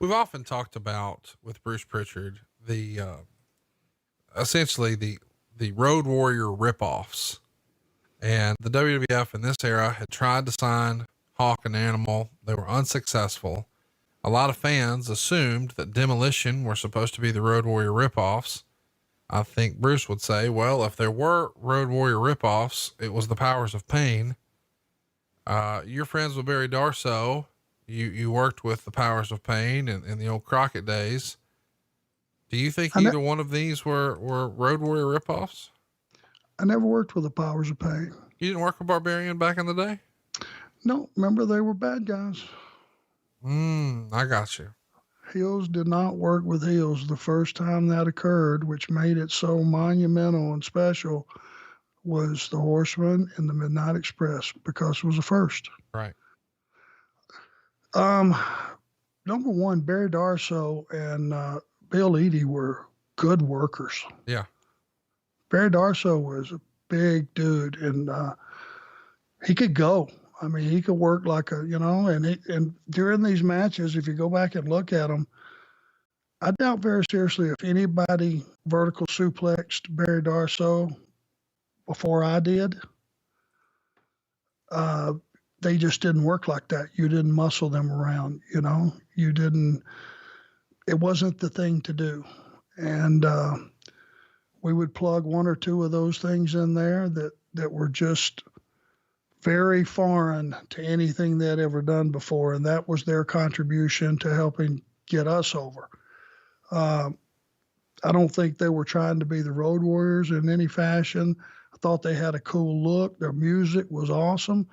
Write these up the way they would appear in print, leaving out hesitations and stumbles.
We've often talked about with Bruce Pritchard, the, essentially the Road Warrior ripoffs, and the WWF in this era had tried to sign Hawk and Animal. They were unsuccessful. A lot of fans assumed that Demolition were supposed to be the Road Warrior ripoffs. I think Bruce would say, well, if there were Road Warrior ripoffs, it was the Powers of Pain. You're friends with Barry Darsow. You worked with the Powers of Pain in the old Crockett days. Do you think either one of these were Road Warrior ripoffs? I never worked with the Powers of Pain. You didn't work with Barbarian back in the day? No, remember they were bad guys. I got you. Heels did not work with heels. The first time that occurred, which made it so monumental and special, was the Horsemen and the Midnight Express, because it was the first. Right. Number one, Barry Darsow and Bill Eadie were good workers. Yeah. Barry Darsow was a big dude, and he could go. I mean, he could work like and during these matches, if you go back and look at them, I doubt very seriously if anybody vertical suplexed Barry Darsow before I did. They just didn't work like that. You didn't muscle them around, it wasn't the thing to do. And we would plug one or two of those things in there that were just very foreign to anything they'd ever done before. And that was their contribution to helping get us over. I don't think they were trying to be the Road Warriors in any fashion. I thought they had a cool look. Their music was awesome.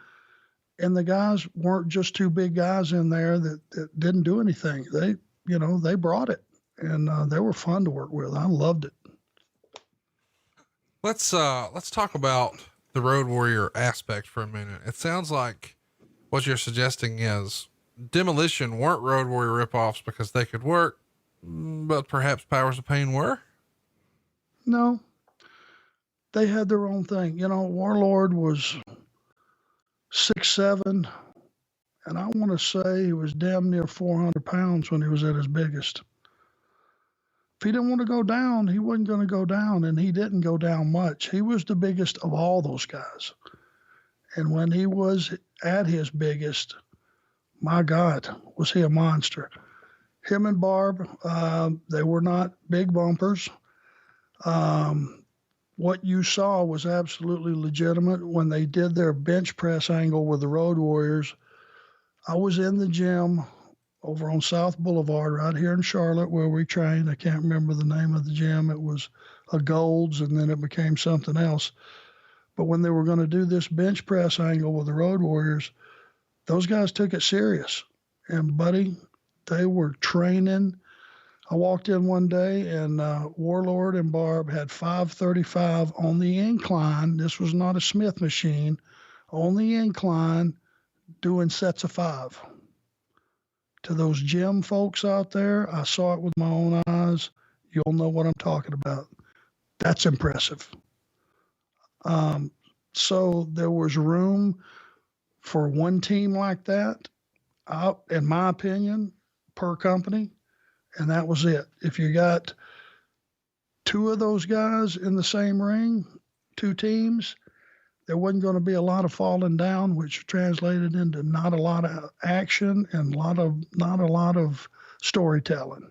And the guys weren't just two big guys in there that didn't do anything. They brought it, and they were fun to work with. I loved it. Let's talk about the Road Warrior aspect for a minute. It sounds like what you're suggesting is Demolition weren't Road Warrior ripoffs because they could work, but perhaps Powers of Pain were? No, they had their own thing. Warlord was 6'7", and I want to say he was damn near 400 pounds when he was at his biggest. If he didn't want to go down, he wasn't going to go down, and he didn't go down much. He was the biggest of all those guys. And when he was at his biggest, my God, was he a monster. Him and Barb, they were not big bumpers. What you saw was absolutely legitimate when they did their bench press angle with the Road Warriors. I was in the gym over on South Boulevard right here in Charlotte where we trained. I can't remember the name of the gym. It was a Gold's, and then it became something else. But when they were going to do this bench press angle with the Road Warriors, those guys took it serious. And, buddy, they were training. I walked in one day, and Warlord and Barb had 535 on the incline. This was not a Smith machine. On the incline, doing sets of 5. To those gym folks out there, I saw it with my own eyes. You'll know what I'm talking about. That's impressive. So there was room for one team like that, in my opinion, per company. And that was it. If you got two of those guys in the same ring, two teams, there wasn't going to be a lot of falling down, which translated into not a lot of action and not a lot of storytelling.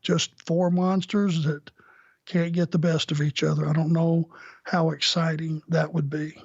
Just four monsters that can't get the best of each other. I don't know how exciting that would be.